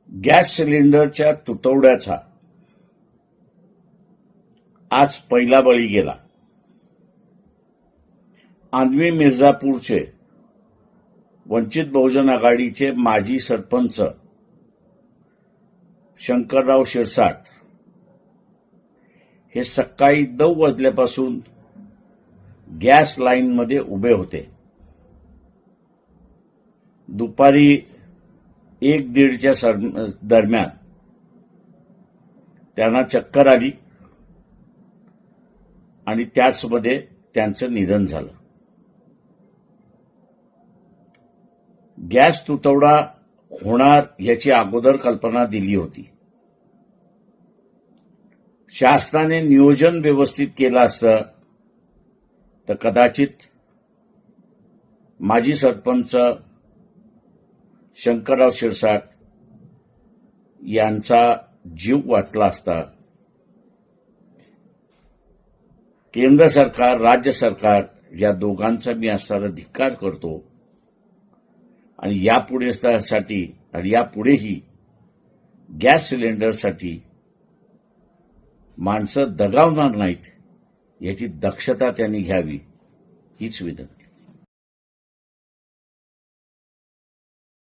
Gas सिलेंडरच्या तुटवड्याचा आज पहिला बळी गेला. आंधवी मिर्झापूरचे वंचित बहुजन आघाडीचे माजी सरपंच शंकरराव शिरसाट हे सकाळी 9 वाजल्यापासून गॅस लाईनमध्ये उभे होते. दुपारी 1-1:30च्या दरम्यान त्यांना चक्कर आली आणि त्याचमध्ये त्यांचं निधन झालं. गॅस तुटवडा होणार याची अगोदर कल्पना दिली होती. शासनाने नियोजन व्यवस्थित केलं असतं तर कदाचित माजी सरपंच शंकरराव शिरसाट यांचा जीव वाचला असता. केंद्र सरकार, राज्य सरकार या दोघांचा मी असणारा धिक्कार करतो आणि यापुढेही गॅस सिलेंडरसाठी माणसं दगावणार नाहीत याची दक्षता त्यांनी घ्यावी हीच विनंती.